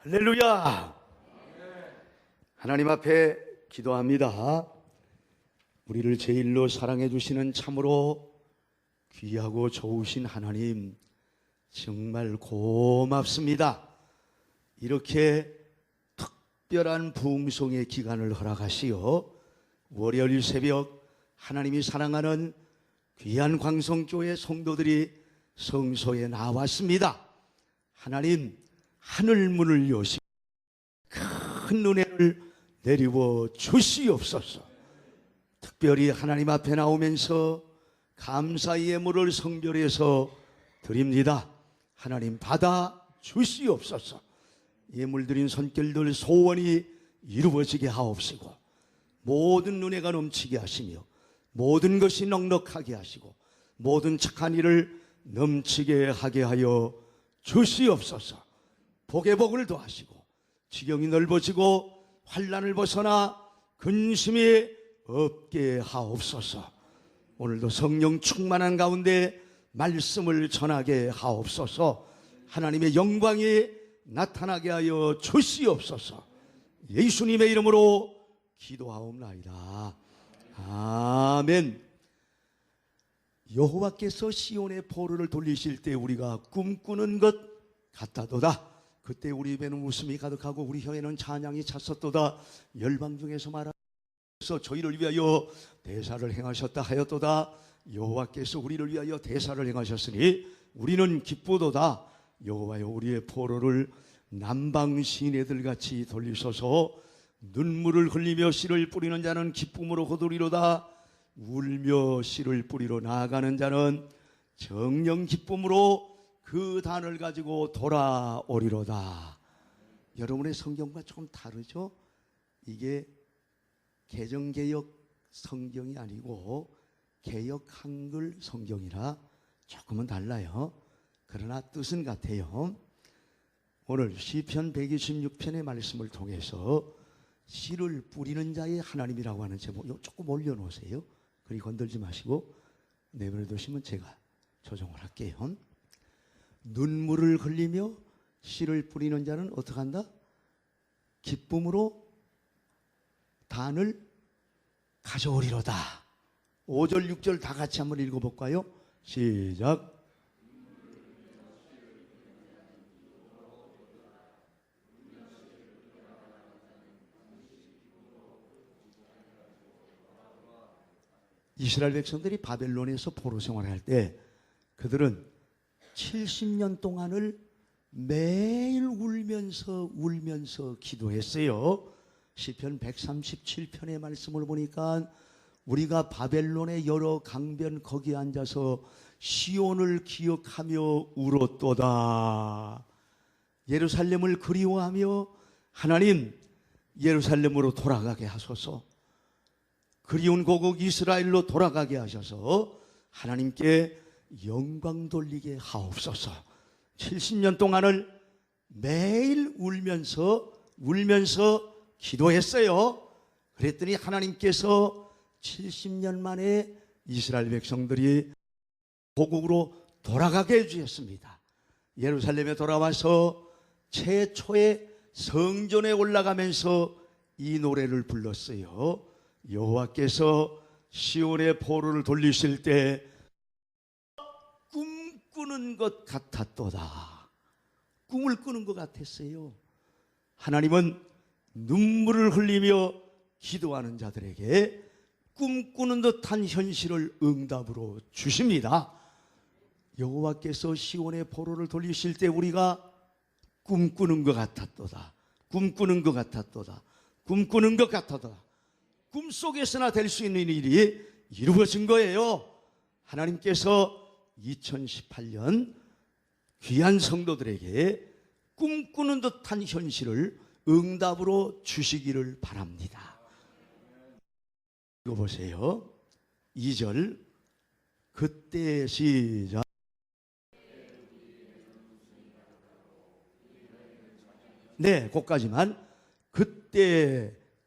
할렐루야! 하나님 앞에 기도합니다. 우리를 제일로 사랑해 주시는 참으로 귀하고 좋으신 하나님, 정말 고맙습니다. 이렇게 특별한 부흥성의 기간을 허락하시어 월요일 새벽 하나님이 사랑하는 귀한 광성교회 성도들이 성소에 나왔습니다. 하나님, 하늘문을 여시고 큰 은혜를 내리워 주시옵소서. 특별히 하나님 앞에 나오면서 감사의 예물을 성결해서 드립니다. 하나님 받아 주시옵소서. 예물 드린 손길들 소원이 이루어지게 하옵시고, 모든 은혜가 넘치게 하시며 모든 것이 넉넉하게 하시고 모든 착한 일을 넘치게 하게 하여 주시옵소서. 복의 복을 더하시고 지경이 넓어지고 환난을 벗어나 근심이 없게 하옵소서. 오늘도 성령 충만한 가운데 말씀을 전하게 하옵소서. 하나님의 영광이 나타나게 하여 주시옵소서. 예수님의 이름으로 기도하옵나이다. 아멘. 여호와께서 시온의 포로를 돌리실 때 우리가 꿈꾸는 것 같다도다. 그때 우리 입에는 웃음이 가득하고 우리 혀에는 찬양이 찼었도다. 열방 중에서 말하셔서 저희를 위하여 대사를 행하셨다 하였도다. 여호와께서 우리를 위하여 대사를 행하셨으니 우리는 기쁘도다. 여호와여, 우리의 포로를 남방 시내들같이 돌리소서. 눈물을 흘리며 씨를 뿌리는 자는 기쁨으로 거두리로다. 울며 씨를 뿌리러 나아가는 자는 정령 기쁨으로 그 단을 가지고 돌아오리로다. 여러분의 성경과 조금 다르죠? 이게 개정개역 성경이 아니고 개역 한글 성경이라 조금은 달라요. 그러나 뜻은 같아요. 오늘 시편 126편의 말씀을 통해서 씨를 뿌리는 자의 하나님이라고 하는 제목 조금 올려놓으세요. 그리 건들지 마시고 내버려 두시면 제가 조정을 할게요. 눈물을 흘리며 씨를 뿌리는 자는 어떻게 한다? 기쁨으로 단을 가져오리로다. 5절 6절 다 같이 한번 읽어볼까요? 시작. 이스라엘 백성들이 바벨론에서 포로 생활할 때 그들은 70년 동안을 매일 울면서 기도했어요. 시편 137편의 말씀을 보니까 우리가 바벨론의 여러 강변 거기에 앉아서 시온을 기억하며 울었도다. 예루살렘을 그리워하며 하나님, 예루살렘으로 돌아가게 하소서. 그리운 고국 이스라엘로 돌아가게 하셔서 하나님께 영광 돌리게 하옵소서. 70년 동안을 매일 울면서 기도했어요. 그랬더니 하나님께서 70년 만에 이스라엘 백성들이 고국으로 돌아가게 해주셨습니다. 예루살렘에 돌아와서 최초의 성전에 올라가면서 이 노래를 불렀어요. 여호와께서 시온의 포로를 돌리실 때 꿈꾸는 것 같았도다. 꿈을 꾸는 것 같았어요. 하나님은 눈물을 흘리며 기도하는 자들에게 꿈꾸는 듯한 현실을 응답으로 주십니다. 여호와께서 시온의 포로를 돌리실 때 우리가 꿈꾸는 것 같았도다. 꿈꾸는 것 같았도다. 꿈꾸는 것 같았도다. 꿈속에서나 될 수 있는 일이 이루어진 거예요. 하나님께서 2018년 귀한 성도들에게 꿈꾸는 듯한 현실을 응답으로 주시기를 바랍니다. 읽어보세요. 2절 그때 시작. 네, 거기까지만.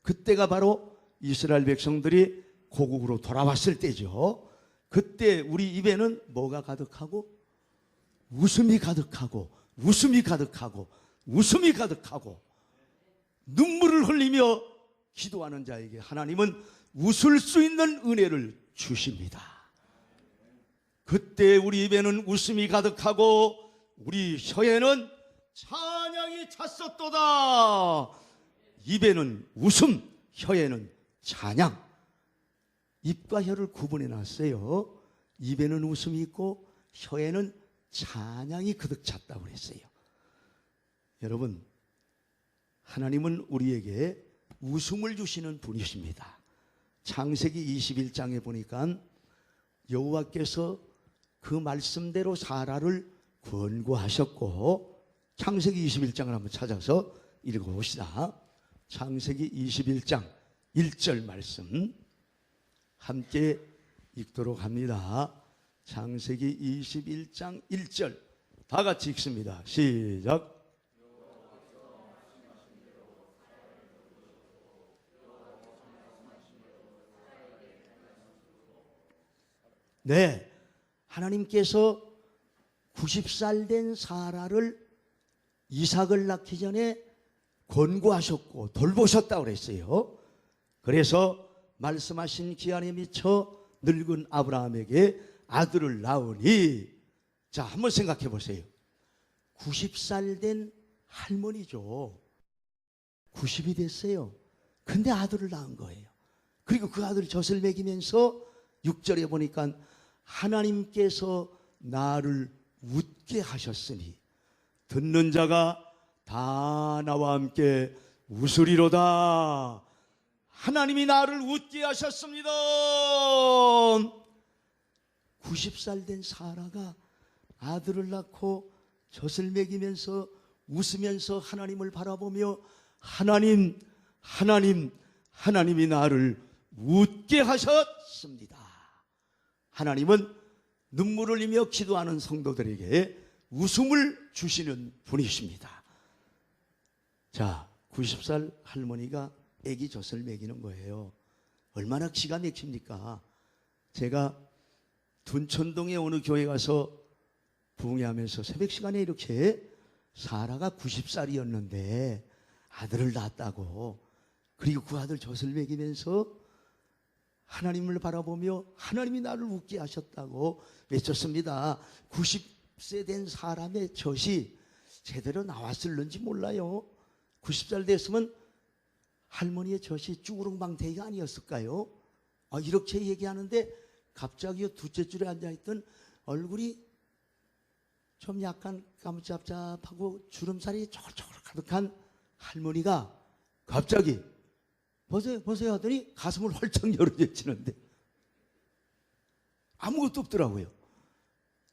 그때가 바로 이스라엘 백성들이 고국으로 돌아왔을 때죠. 그때 우리 입에는 뭐가 가득하고? 웃음이 가득하고 웃음이 가득하고 눈물을 흘리며 기도하는 자에게 하나님은 웃을 수 있는 은혜를 주십니다. 그때 우리 입에는 웃음이 가득하고 우리 혀에는 찬양이 찼었도다. 입에는 웃음, 혀에는 찬양. 입과 혀를 구분해 놨어요. 입에는 웃음이 있고 혀에는 찬양이 가득 찼다고 그랬어요. 여러분, 하나님은 우리에게 웃음을 주시는 분이십니다. 창세기 21장에 보니까 여호와께서 그 말씀대로 사라를 권고하셨고, 창세기 21장을 한번 찾아서 읽어봅시다. 창세기 21장 1절 말씀 함께 읽도록 합니다. 창세기 21장 1절 다 같이 읽습니다. 시작. 네, 하나님께서 90살 된 사라를 이삭을 낳기 전에 권고하셨고 돌보셨다고 그랬어요. 그래서 말씀하신 기한에 미쳐 늙은 아브라함에게 아들을 낳으니, 자, 한번 생각해 보세요. 90살 된 할머니죠. 90이 됐어요. 근데 아들을 낳은 거예요. 그리고 그 아들 젖을 먹이면서 6절에 보니까 하나님께서 나를 웃게 하셨으니 듣는 자가 다 나와 함께 웃으리로다. 하나님이 나를 웃게 하셨습니다. 90살 된 사라가 아들을 낳고 젖을 먹이면서 웃으면서 하나님을 바라보며 하나님이 나를 웃게 하셨습니다. 하나님은 눈물을 흘리며 기도하는 성도들에게 웃음을 주시는 분이십니다. 자, 90살 할머니가 아기 젖을 먹이는 거예요. 얼마나 기가 막힙니까? 제가 둔천동에 어느 교회 가서 부흥회하면서 새벽 시간에 이렇게 사라가 90살이었는데 아들을 낳았다고, 그리고 그 아들 젖을 먹이면서 하나님을 바라보며 하나님이 나를 웃게 하셨다고 외쳤습니다. 90세 된 사람의 젖이 제대로 나왔을는지 몰라요. 90살 됐으면 할머니의 젖이 쭈구릉방태기가 아니었을까요? 이렇게 얘기하는데 갑자기 둘째 줄에 앉아있던 얼굴이 좀 약간 까무잡잡하고 주름살이 쪼글쪼글 가득한 할머니가 갑자기 보세요 하더니 가슴을 활짝 열어제치는데 아무것도 없더라고요.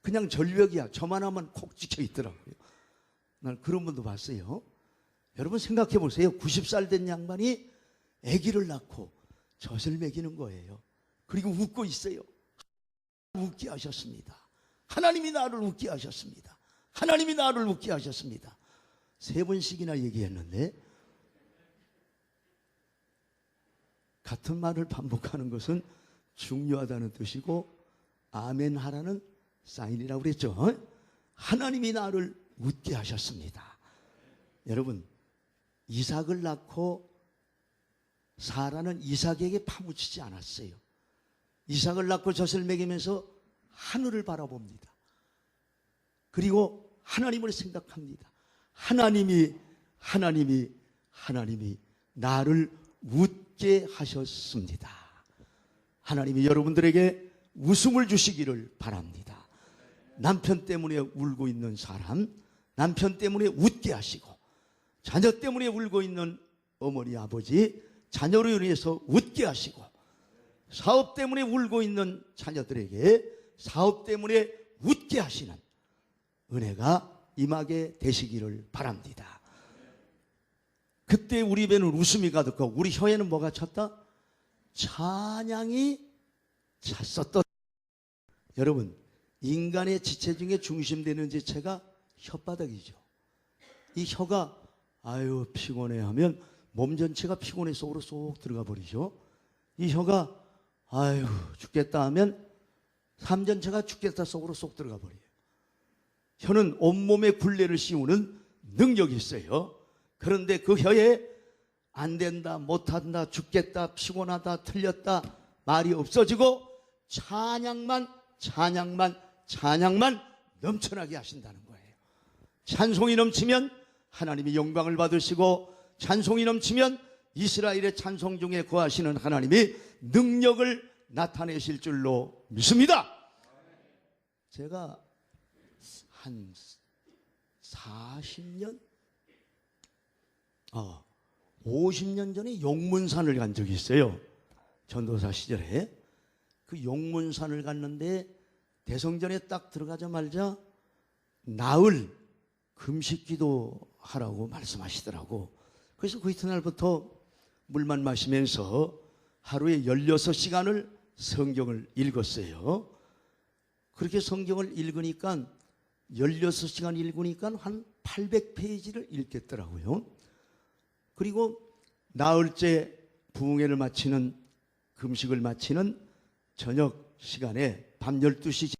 그냥 절벽이야. 저만 하면 콕 찍혀 있더라고요. 난 그런 분도 봤어요. 여러분 생각해 보세요. 90살 된 양반이 아기를 낳고 젖을 먹이는 거예요. 그리고 웃고 있어요. 웃게 하셨습니다. 하나님이 나를 웃게 하셨습니다. 하나님이 나를 웃게 하셨습니다. 3번씩이나 얘기했는데 같은 말을 반복하는 것은 중요하다는 뜻이고 아멘 하라는 사인이라고 그랬죠. 하나님이 나를 웃게 하셨습니다. 여러분, 이삭을 낳고 사라는 이삭에게 파묻히지 않았어요. 이삭을 낳고 젖을 먹이면서 하늘을 바라봅니다. 그리고 하나님을 생각합니다. 하나님이 나를 웃게 하셨습니다. 하나님이 여러분들에게 웃음을 주시기를 바랍니다. 남편 때문에 울고 있는 사람, 남편 때문에 웃게 하시고, 자녀 때문에 울고 있는 어머니 아버지, 자녀로 인해서 웃게 하시고, 사업 때문에 울고 있는 자녀들에게 사업 때문에 웃게 하시는 은혜가 임하게 되시기를 바랍니다. 그때 우리 입에는 웃음이 가득하고 우리 혀에는 뭐가 찼다? 찬양이 찼었다. 여러분, 인간의 지체 중에 중심되는 지체가 혓바닥이죠. 이 혀가 아유 피곤해 하면 몸 전체가 피곤해 속으로 쏙 들어가 버리죠. 이 혀가 아유 죽겠다 하면 삶 전체가 죽겠다 속으로 쏙 들어가 버려요. 혀는 온몸에 굴레를 씌우는 능력이 있어요. 그런데 그 혀에 안 된다, 못한다, 죽겠다, 피곤하다, 틀렸다 말이 없어지고 찬양만 넘쳐나게 하신다는 거예요. 찬송이 넘치면 하나님이 영광을 받으시고, 찬송이 넘치면 이스라엘의 찬송 중에 거하시는 하나님이 능력을 나타내실 줄로 믿습니다. 제가 한 40년 50년 전에 용문산을 간 적이 있어요. 전도사 시절에. 그 용문산을 갔는데 대성전에 딱 들어가자마자 나흘 금식기도 하라고 말씀하시더라고. 그래서 그 이튿날부터 물만 마시면서 하루에 16시간을 성경을 읽었어요. 그렇게 성경을 읽으니까 16시간 읽으니까 한 800페이지를 읽겠더라고요. 그리고 나흘째 부흥회를 마치는, 금식을 마치는 저녁 시간에 밤 12시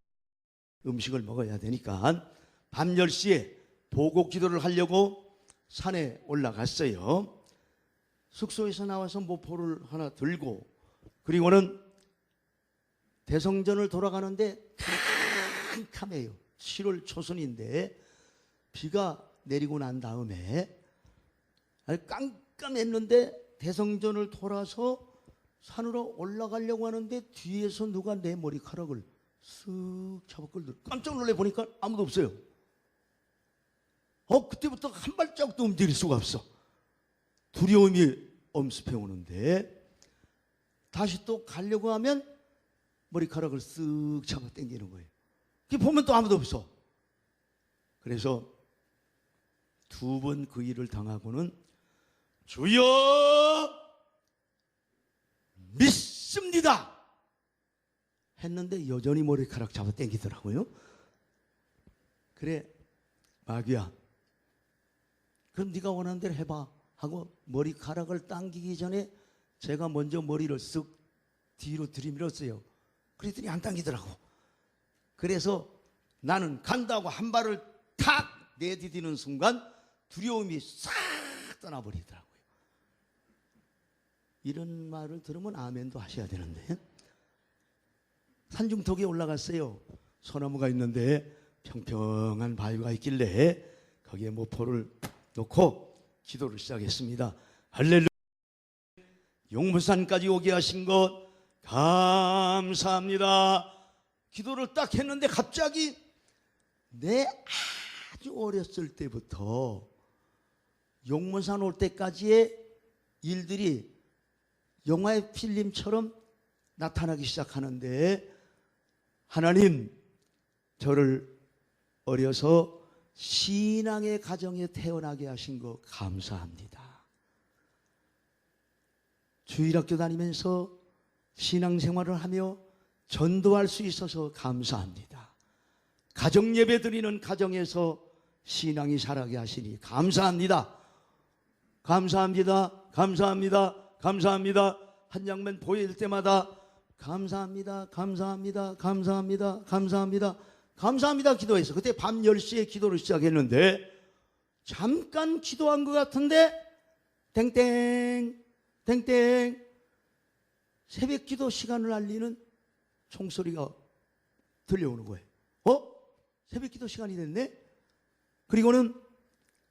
음식을 먹어야 되니까 밤 10시에 보고 기도를 하려고 산에 올라갔어요. 숙소에서 나와서 모포를 하나 들고, 그리고는 대성전을 돌아가는데 캄캄해요. 7월 초순인데 비가 내리고 난 다음에 깜깜했는데 대성전을 돌아서 산으로 올라가려고 하는데 뒤에서 누가 내 머리카락을 쓱 잡아 끌더라고요. 깜짝 놀래 보니까 아무도 없어요. 그때부터 한 발짝도 움직일 수가 없어. 두려움이 엄습해 오는데 다시 또 가려고 하면 머리카락을 쓱 잡아 당기는 거예요. 보면 또 아무도 없어. 그래서 2번 그 일을 당하고는 주여 믿습니다 했는데 여전히 머리카락 잡아 당기더라고요. 그래 마귀야, 그럼 네가 원하는 대로 해봐 하고 머리카락을 당기기 전에 제가 먼저 머리를 쓱 뒤로 들이밀었어요. 그랬더니 안 당기더라고. 그래서 나는 간다고 한 발을 탁 내디디는 순간 두려움이 싹 떠나버리더라고요. 이런 말을 들으면 아멘도 하셔야 되는데, 산중턱에 올라갔어요. 소나무가 있는데 평평한 바위가 있길래 거기에 모포를 놓고 기도를 시작했습니다. 할렐루야. 용문산까지 오게 하신 것 감사합니다. 기도를 딱 했는데 갑자기 내 아주 어렸을 때부터 용문산 올 때까지의 일들이 영화의 필름처럼 나타나기 시작하는데, 하나님, 저를 어려서 신앙의 가정에 태어나게 하신 거 감사합니다. 주일학교 다니면서 신앙생활을 하며 전도할 수 있어서 감사합니다. 가정예배 드리는 가정에서 신앙이 자라게 하시니 감사합니다. 감사합니다. 감사합니다. 감사합니다. 한 장면 보일 때마다 감사합니다. 감사합니다. 감사합니다. 감사합니다. 감사합니다 기도해서 그때 밤 10시에 기도를 시작했는데, 잠깐 기도한 것 같은데 땡땡 땡땡 새벽 기도 시간을 알리는 총소리가 들려오는 거예요. 새벽 기도 시간이 됐네? 그리고는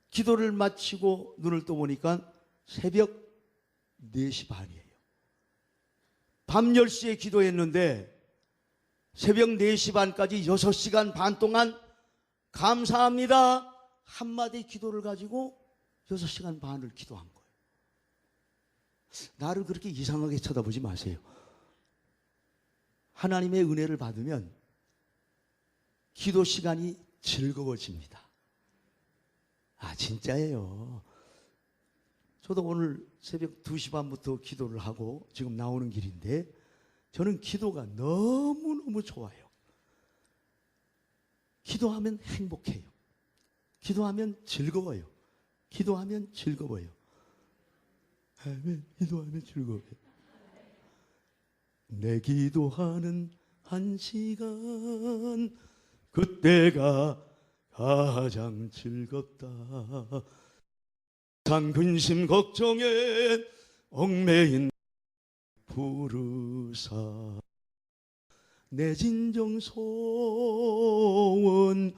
기도를 마치고 눈을 떠보니까 새벽 4시 반이에요. 밤 10시에 기도했는데 새벽 4시 반까지 6시간 반 동안 감사합니다 한마디 기도를 가지고 6시간 반을 기도한 거예요. 나를 그렇게 이상하게 쳐다보지 마세요. 하나님의 은혜를 받으면 기도 시간이 즐거워집니다. 진짜예요. 저도 오늘 새벽 2시 반부터 기도를 하고 지금 나오는 길인데 저는 기도가 너무너무 좋아요. 기도하면 행복해요. 기도하면 즐거워요. 기도하면 즐거워요. 아멘. 기도하면 즐거워요. 내 기도하는 한 시간 그때가 가장 즐겁다. 상 근심 걱정에 얽매인 부르사 내 진정 소원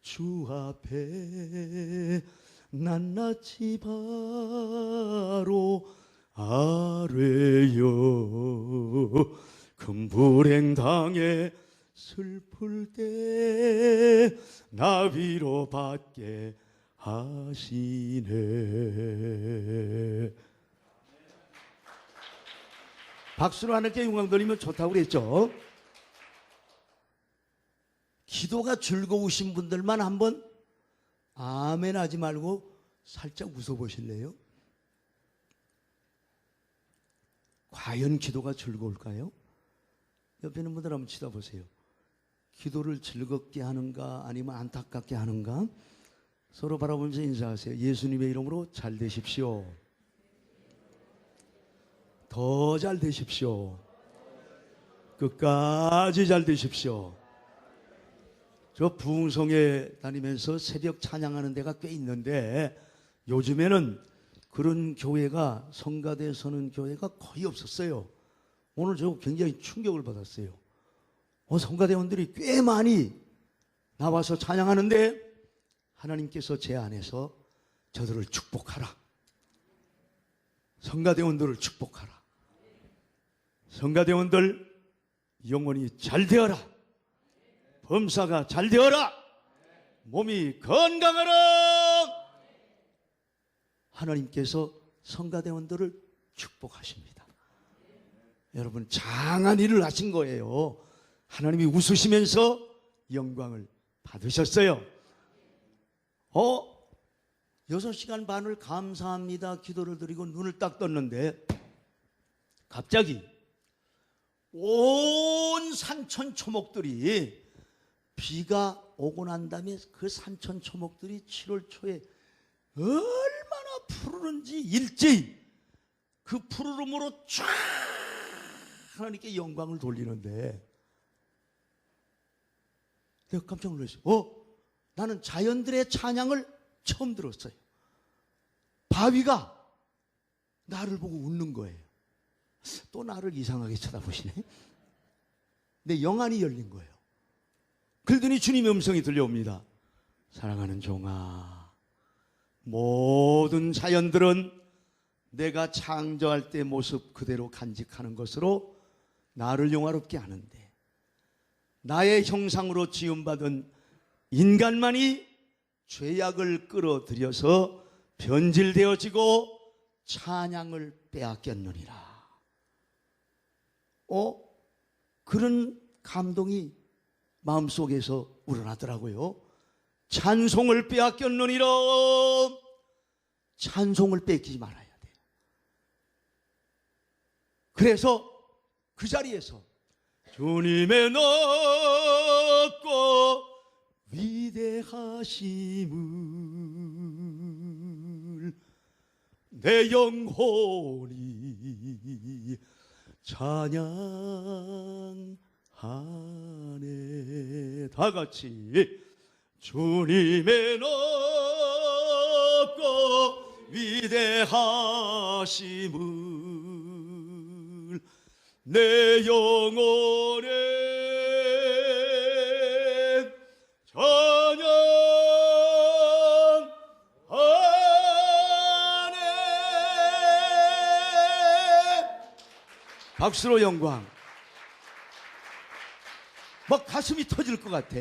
주 앞에 낱낱이 바로 아뢰요. 큰 불행 당해 슬플 때 나 위로 받게 하시네. 박수로 하늘께 영광 돌리면 좋다고 그랬죠. 기도가 즐거우신 분들만 한번 아멘 하지 말고 살짝 웃어보실래요? 과연 기도가 즐거울까요? 옆에 있는 분들 한번 쳐다보세요. 기도를 즐겁게 하는가 아니면 안타깝게 하는가? 서로 바라보면서 인사하세요. 예수님의 이름으로 잘 되십시오. 더 잘 되십시오. 끝까지 잘 되십시오. 저 부흥성에 다니면서 새벽 찬양하는 데가 꽤 있는데 요즘에는 그런 교회가, 성가대 서는 교회가 거의 없었어요. 오늘 저 굉장히 충격을 받았어요. 성가대원들이 꽤 많이 나와서 찬양하는데 하나님께서 제 안에서 저들을 축복하라. 성가대원들을 축복하라. 성가대원들 영혼이 잘 되어라. 범사가 잘 되어라. 몸이 건강하라. 하나님께서 성가대원들을 축복하십니다. 여러분 장한 일을 하신 거예요. 하나님이 웃으시면서 영광을 받으셨어요. 6시간 반을 감사합니다 기도를 드리고 눈을 딱 떴는데 갑자기 온 산천 초목들이 비가 오고 난 다음에 그 산천 초목들이 7월 초에 얼마나 푸르른지 일제히 그 푸르름으로 쫙 하나님께 영광을 돌리는데 내가 깜짝 놀랐어요. 나는 자연들의 찬양을 처음 들었어요. 바위가 나를 보고 웃는 거예요. 또 나를 이상하게 쳐다보시네. 내 영안이 열린 거예요. 그러더니 주님의 음성이 들려옵니다. 사랑하는 종아, 모든 자연들은 내가 창조할 때 모습 그대로 간직하는 것으로 나를 영화롭게 하는데 나의 형상으로 지음받은 인간만이 죄악을 끌어들여서 변질되어지고 찬양을 빼앗겼느니라. 그런 감동이 마음속에서 우러나더라고요. 찬송을 빼앗겼느니라. 찬송을 뺏기지 말아야 돼요. 그래서 그 자리에서 주님의 높고 위대하심을 내 영혼이 찬양하네. 다 같이 주님의 높고 위대하심을 내 영혼에 찬양하네. 박수로 영광. 막 가슴이 터질 것 같아.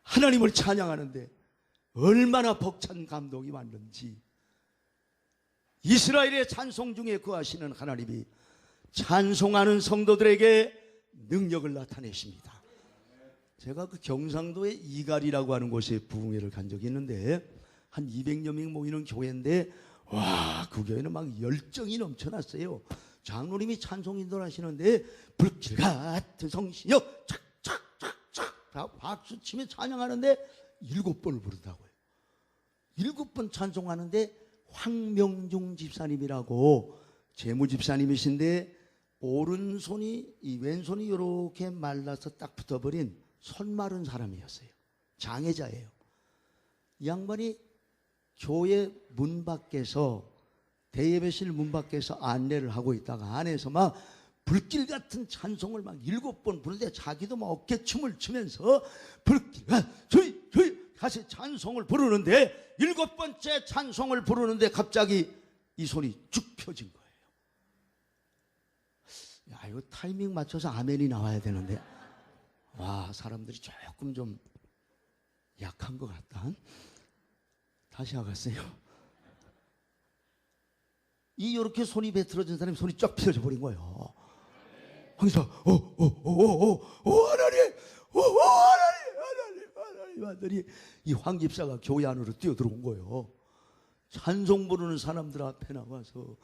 하나님을 찬양하는데 얼마나 벅찬 감동이 왔는지. 이스라엘의 찬송 중에 거하시는 하나님이 찬송하는 성도들에게 능력을 나타내십니다. 제가 그 경상도의 이갈이라고 하는 곳에 부흥회를 간 적이 있는데 한 200여 명 모이는 교회인데 와, 그 교회는 막 열정이 넘쳐났어요. 장로님이 찬송 인도를 하시는데 불길 같은 성신여 착착착착 박수 치며 찬양하는데 7번을 부른다고요. 7번 찬송하는데 황명중 집사님이라고 재무 집사님이신데 오른손이 이 왼손이 이렇게 말라서 딱 붙어버린 손 마른 사람이었어요. 장애자예요. 이 양반이 교회 문 밖에서, 대예배실 문 밖에서 안내를 하고 있다가 안에서 막 불길 같은 찬송을 막 7번 부르는데 자기도 막 어깨춤을 추면서 불길 저희 다시 찬송을 부르는데 7번째 찬송을 부르는데 갑자기 이 손이 쭉 펴진 거예요. 야, 이거 타이밍 맞춰서 아멘이 나와야 되는데, 와, 사람들이 조금 좀 약한 것 같다. 다시 하겠어요. 이렇게 손이 배틀어진 사람이 손이 쫙 펴져 버린 거예요. 항상 하나님 하더니 이 황 집사가 교회 안으로 뛰어들어온 거예요. 찬송 부르는 사람들 앞에 나와서,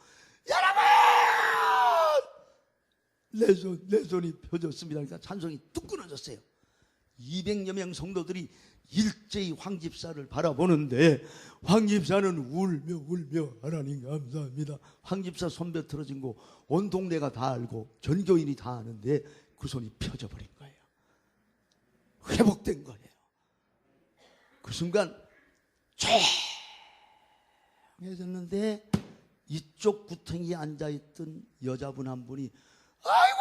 여러분, 내 손이 펴졌습니다. 그러니까 찬송이 뚝 끊어졌어요. 200여 명 성도들이 일제히 황 집사를 바라보는데 황 집사는 울며 하나님 감사합니다. 황 집사 손 배틀어진 거 온 동네가 다 알고 전교인이 다 아는데 그 손이 펴져 버린 거예요. 회복된 거예요. 그 순간 조용해졌는데 이쪽 구덩이에 앉아있던 여자분 한 분이, 아이고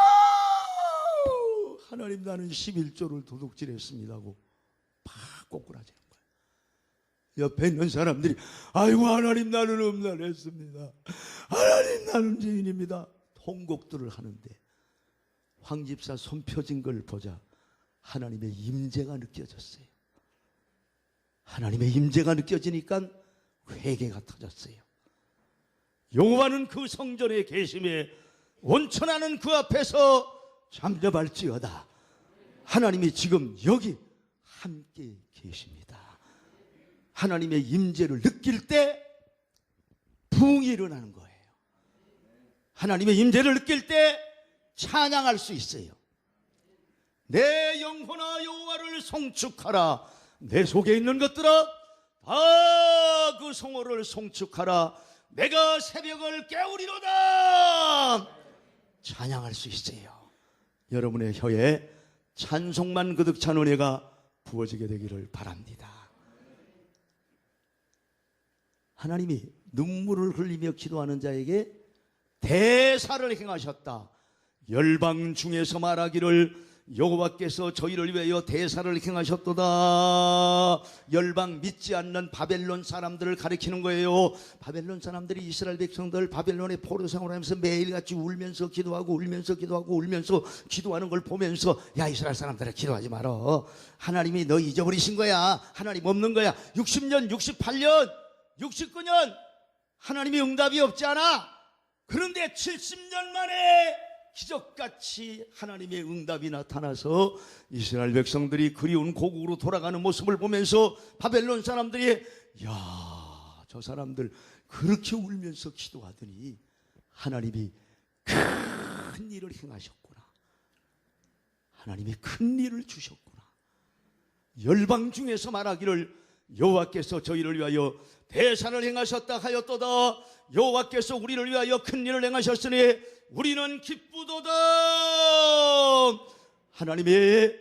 하나님, 나는 11조를 도둑질했습니다고 팍 꼬꾸라지는 거예요. 옆에 있는 사람들이, 아이고 하나님, 나는 음란했습니다. 하나님, 나는 죄인입니다. 통곡들을 하는데 황 집사 손 펴진 걸 보자 하나님의 임재가 느껴졌어요. 하나님의 임재가 느껴지니까 회개가 터졌어요. 여호와는 그 성전에 계심에 온천하는 그 앞에서 잠잠할지어다. 하나님이 지금 여기 함께 계십니다. 하나님의 임재를 느낄 때 부흥이 일어나는 거예요. 하나님의 임재를 느낄 때 찬양할 수 있어요. 내 영혼아 여호와를 송축하라. 내 속에 있는 것들아 다 그 성호를 송축하라. 내가 새벽을 깨우리로다. 찬양할 수 있어요. 여러분의 혀에 찬송만 그득 찬 은혜가 부어지게 되기를 바랍니다. 하나님이 눈물을 흘리며 기도하는 자에게 대사를 행하셨다. 열방 중에서 말하기를 여호와께서 저희를 위하여 대사를 행하셨도다. 열방 믿지 않는 바벨론 사람들을 가리키는 거예요. 바벨론 사람들이 이스라엘 백성들 바벨론의 포로 생활하면서 매일같이 울면서 기도하고 울면서 기도하는 걸 보면서, 야 이스라엘 사람들아 기도하지 마라. 하나님이 너 잊어버리신 거야. 하나님 없는 거야. 60년 68년 69년 하나님이 응답이 없지 않아. 그런데 70년 만에 기적같이 하나님의 응답이 나타나서 이스라엘 백성들이 그리운 고국으로 돌아가는 모습을 보면서 바벨론 사람들이, 야, 저 사람들 그렇게 울면서 기도하더니 하나님이 큰 일을 행하셨구나. 하나님이 큰 일을 주셨구나. 열방 중에서 말하기를 여호와께서 저희를 위하여 대사를 행하셨다 하였도다. 여호와께서 우리를 위하여 큰 일을 행하셨으니 우리는 기쁘도다. 하나님의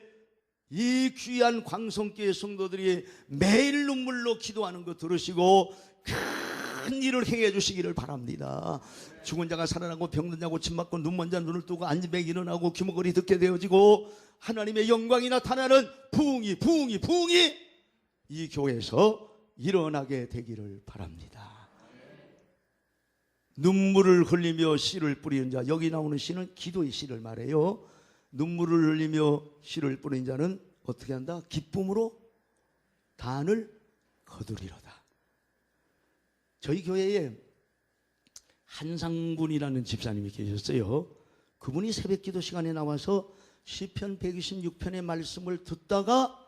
이 귀한 광성교회 성도들이 매일 눈물로 기도하는 것 들으시고 큰 일을 행해 주시기를 바랍니다. 죽은 자가 살아나고 병든 자 고침 받고 눈먼 자 눈을 뜨고 앉은 자 일어나고 귀머거리 듣게 되어지고 하나님의 영광이 나타나는 부흥이 이 교회에서 일어나게 되기를 바랍니다. 눈물을 흘리며 씨를 뿌리는 자, 여기 나오는 씨는 기도의 씨를 말해요. 눈물을 흘리며 씨를 뿌리는 자는 어떻게 한다? 기쁨으로 단을 거두리로다. 저희 교회에 한상군이라는 집사님이 계셨어요. 그분이 새벽 기도 시간에 나와서 시편 126편의 말씀을 듣다가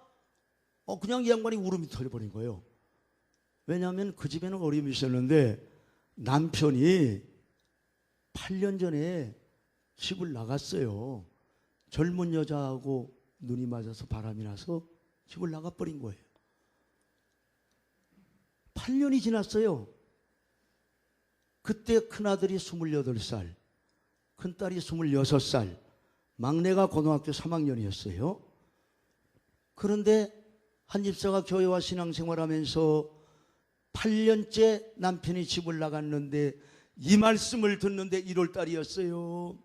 그냥 이 양반이 울음이 터져버린 거예요. 왜냐하면 그 집에는 어려움이 있었는데 남편이 8년 전에 집을 나갔어요. 젊은 여자하고 눈이 맞아서 바람이 나서 집을 나가버린 거예요. 8년이 지났어요. 그때 큰아들이 28살, 큰딸이 26살, 막내가 고등학교 3학년이었어요. 그런데 한 집사가 교회와 신앙생활하면서 8년째 남편이 집을 나갔는데 이 말씀을 듣는데 1월 달이었어요.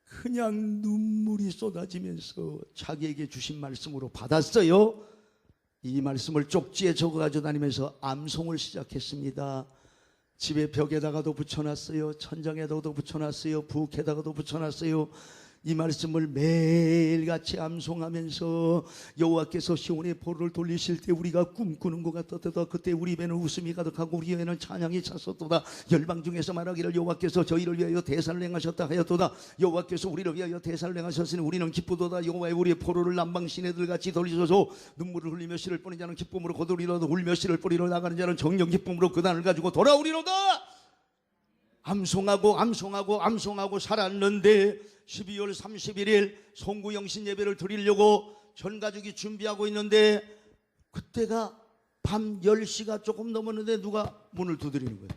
그냥 눈물이 쏟아지면서 자기에게 주신 말씀으로 받았어요. 이 말씀을 쪽지에 적어가지고 다니면서 암송을 시작했습니다. 집에 벽에다가도 붙여놨어요. 천장에다가도 붙여놨어요. 부엌에다가도 붙여놨어요. 이 말씀을 매일같이 암송하면서 여호와께서 시온의 보를 돌리실 때 우리가 꿈꾸는 것 같았도다. 그때 우리 입에는 웃음이 가득하고 우리 입에는 찬양이 찼었도다. 열방 중에서 말하기를 여호와께서 저희를 위하여 대사를 행하셨다 하였도다. 여호와께서 우리를 위하여 대사를 행하셨으니 우리는 기쁘도다. 여호와의 우리의 포로를 남방 시내들같이 돌리소서. 눈물을 흘리며 씨를 뿌리는 자는 기쁨으로 거두리로다. 울며 씨를 뿌리러 나가는 자는 정령 기쁨으로 그단을 가지고 돌아오리로다. 암송하고 살았는데 12월 31일 송구영신 예배를 드리려고 전 가족이 준비하고 있는데 그때가 밤 10시가 조금 넘었는데 누가 문을 두드리는 거예요.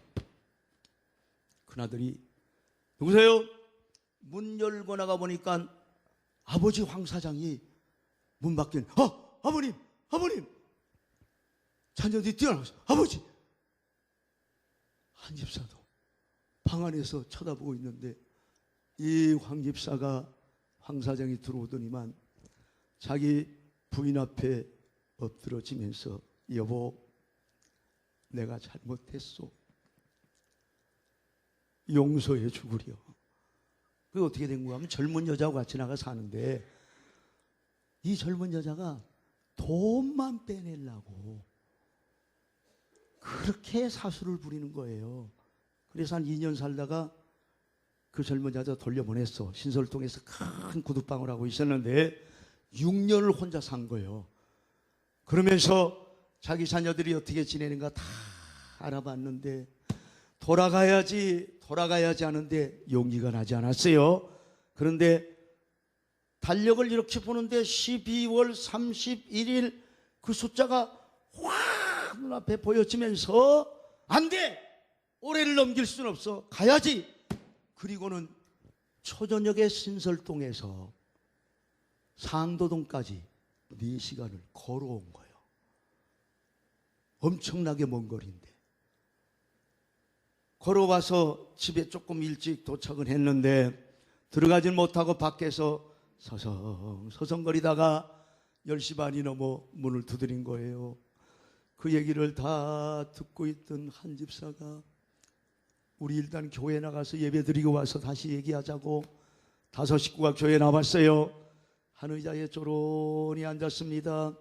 큰아들이 누구세요? 문 열고 나가 보니까 아버지 황 사장이 문 밖에 아버님 자녀들이 뛰어나왔어요. 아버지. 한 집사도 방 안에서 쳐다보고 있는데 이 황 집사가 황 사장이 들어오더니만 자기 부인 앞에 엎드러지면서 여보 내가 잘못했소. 용서해 주구려. 그게 어떻게 된 거야 하면 젊은 여자하고 같이 나가 사는데 이 젊은 여자가 돈만 빼내려고 그렇게 사수를 부리는 거예요. 그래서 한 2년 살다가 그 젊은 여자 돌려보냈어. 신설동에서 큰 구두방을 하고 있었는데 6년을 혼자 산 거예요. 그러면서 자기 자녀들이 어떻게 지내는가 다 알아봤는데 돌아가야지 하는데 용기가 나지 않았어요. 그런데 달력을 이렇게 보는데 12월 31일 그 숫자가 확 눈앞에 보여지면서 안 돼! 올해를 넘길 수는 없어. 가야지! 그리고는 초저녁에 신설동에서 상도동까지 4시간을 걸어온 거예요. 엄청나게 먼 거리인데. 걸어와서 집에 조금 일찍 도착을 했는데 들어가진 못하고 밖에서 서성거리다가 10시 반이 넘어 문을 두드린 거예요. 그 얘기를 다 듣고 있던 한 집사가 우리 일단 교회 나가서 예배 드리고 와서 다시 얘기하자고 5 식구가 교회 나왔어요. 한 의자에 조론히 앉았습니다.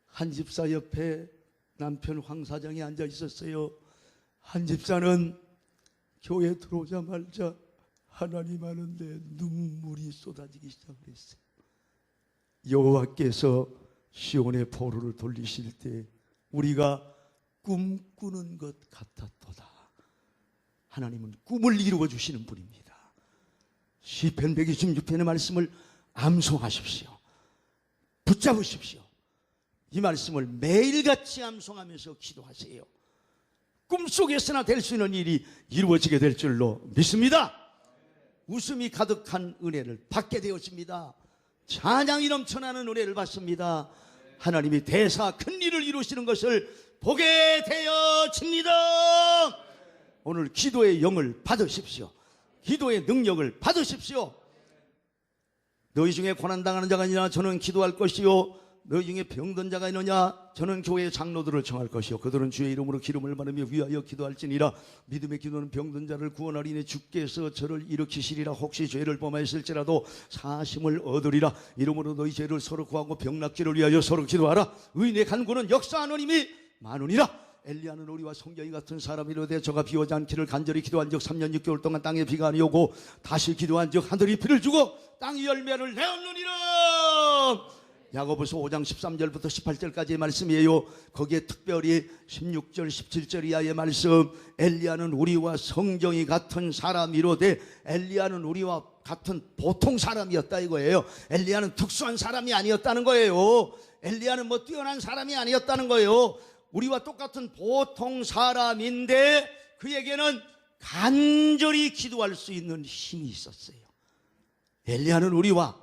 한 집사 옆에 남편 황 사장이 앉아 있었어요. 한 집사는 교회 들어오자마자 하나님 하는데 눈물이 쏟아지기 시작했어요. 여호와께서 시온의 포로를 돌리실 때 우리가 꿈꾸는 것 같았도다. 하나님은 꿈을 이루어 주시는 분입니다. 시편 126편의 말씀을 암송하십시오. 붙잡으십시오. 이 말씀을 매일같이 암송하면서 기도하세요. 꿈속에서나 될 수 있는 일이 이루어지게 될 줄로 믿습니다. 웃음이 가득한 은혜를 받게 되었습니다. 찬양이 넘쳐나는 은혜를 받습니다. 하나님이 대사 큰 일을 이루시는 것을 보게 되어집니다. 오늘 기도의 영을 받으십시오. 기도의 능력을 받으십시오. 너희 중에 고난당하는 자가 있느냐 저는 기도할 것이요 너희 중에 병든 자가 있느냐 저는 교회의 장로들을 청할 것이요 그들은 주의 이름으로 기름을 바르며 위하여 기도할지니라. 믿음의 기도는 병든 자를 구원하리니 주께서 저를 일으키시리라. 혹시 죄를 범하였을지라도 사심을 얻으리라. 이름으로 너희 죄를 서로 구하고 병낫기를 위하여 서로 기도하라. 의인의 간구는 역사하는 힘이 많으니라. 엘리야는 우리와 성경이 같은 사람이로되 저가 비 오지 않기를 간절히 기도한 적 3년 6개월 동안 땅에 비가 아니 오고 다시 기도한 적 하늘이 비를 주고 땅이 열매를 내었느니라. 야고보서 5장 13절부터 18절까지의 말씀이에요. 거기에 특별히 16절 17절 이하의 말씀. 엘리야는 우리와 성경이 같은 사람이로되 엘리야는 우리와 같은 보통 사람이었다 이거예요. 엘리야는 특수한 사람이 아니었다는 거예요. 엘리야는 뭐 뛰어난 사람이 아니었다는 거예요. 우리와 똑같은 보통 사람인데 그에게는 간절히 기도할 수 있는 힘이 있었어요. 엘리야는 우리와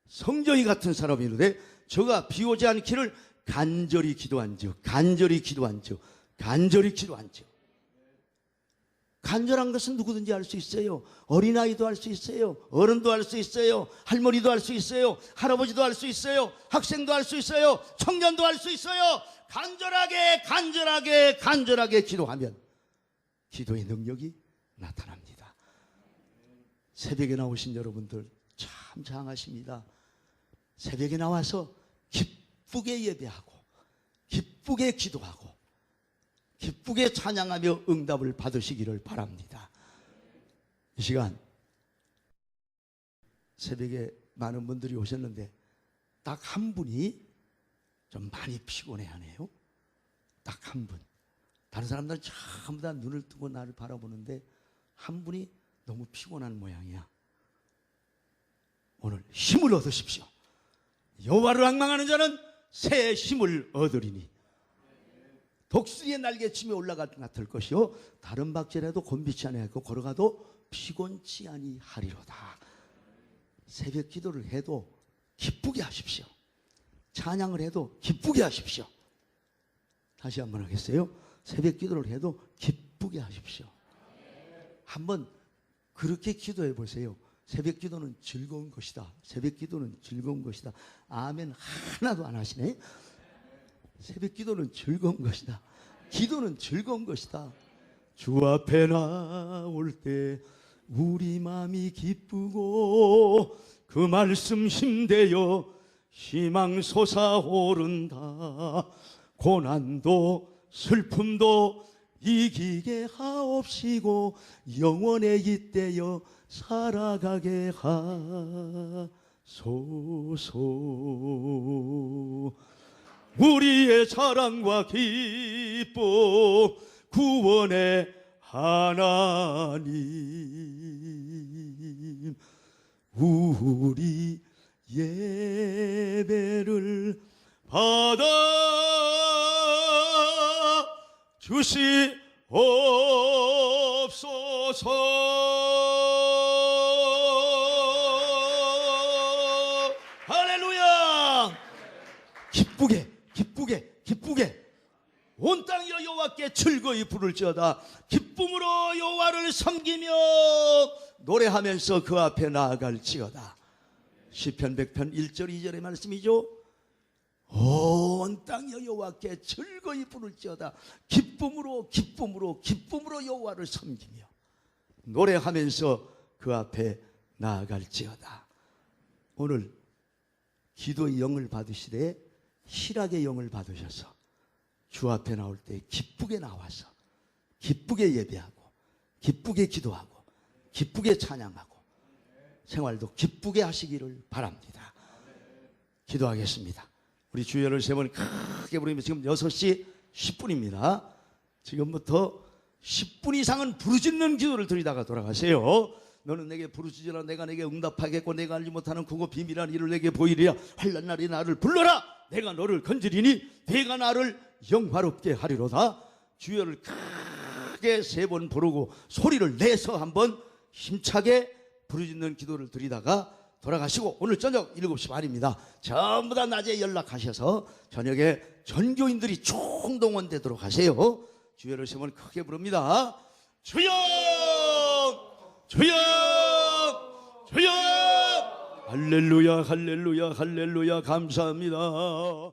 성정이 같은 사람이로되 저가 비오지 않기를 간절히 기도한지요. 간절히 기도한지요. 간절히 기도한지요. 간절한 것은 누구든지 할 수 있어요. 어린아이도 할 수 있어요. 어른도 할 수 있어요. 할머니도 할 수 있어요. 할아버지도 할 수 있어요. 학생도 할 수 있어요. 청년도 할 수 있어요. 간절하게 간절하게 간절하게 기도하면 기도의 능력이 나타납니다. 새벽에 나오신 여러분들 참 장하십니다. 새벽에 나와서 기쁘게 예배하고 기쁘게 기도하고 기쁘게 찬양하며 응답을 받으시기를 바랍니다. 이 시간 새벽에 많은 분들이 오셨는데 딱 한 분이 좀 많이 피곤해하네요. 딱 한 분. 다른 사람들은 전부 다 눈을 뜨고 나를 바라보는데 한 분이 너무 피곤한 모양이야. 오늘 힘을 얻으십시오. 여호와를 앙망하는 자는 새 힘을 얻으리니 독수리의 날개침에 올라갈 것이요 다른 박제라도 곤비치 아니하고 걸어가도 피곤치 아니하리로다. 새벽 기도를 해도 기쁘게 하십시오. 찬양을 해도 기쁘게 하십시오. 다시 한번 하겠어요? 새벽 기도를 해도 기쁘게 하십시오. 한번 그렇게 기도해 보세요. 새벽 기도는 즐거운 것이다. 새벽 기도는 즐거운 것이다. 아멘 하나도 안 하시네. 새벽 기도는 즐거운 것이다. 기도는 즐거운 것이다. 주 앞에 나올 때 우리 마음이 기쁘고 그 말씀 힘되어 희망 솟아오른다. 고난도 슬픔도 이기게 하옵시고 영원에 잇대어 살아가게 하소서. 우리의 사랑과 기쁨 구원의 하나님 우리 예배를 받아 주시옵소서. 할렐루야. 기쁘게 온 땅이여 여호와께 즐거이 부를지어다. 기쁨으로 여호와를 섬기며 노래하면서 그 앞에 나아갈지어다. 시편 100편 1절 2절의 말씀이죠. 온 땅이여 여호와께 즐거이 부를지어다. 기쁨으로 여호와를 섬기며 노래하면서 그 앞에 나아갈지어다. 오늘 기도의 영을 받으시되 희락의 영을 받으셔서 주 앞에 나올 때 기쁘게 나와서 기쁘게 예배하고 기쁘게 기도하고 기쁘게 찬양하고 생활도 기쁘게 하시기를 바랍니다. 기도하겠습니다. 우리 주여를 세 번 크게 부르면 지금 6시 10분입니다. 지금부터 10분 이상은 부르짖는 기도를 드리다가 돌아가세요. 너는 내게 부르짖으라. 내가 내게 응답하겠고 내가 알지 못하는 크고 비밀한 일을 내게 보이리라. 환난 날에 나를 불러라. 내가 너를 건지리니 내가 나를 영화롭게 하리로다. 주여를 크게 3번 부르고 소리를 내서 한번 힘차게 부르짖는 기도를 드리다가 돌아가시고 오늘 저녁 7시 반입니다. 전부 다 낮에 연락하셔서 저녁에 전교인들이 총동원되도록 하세요. 주여를 3번 크게 부릅니다. 주여 주여 주여. 할렐루야 할렐루야 할렐루야. 감사합니다.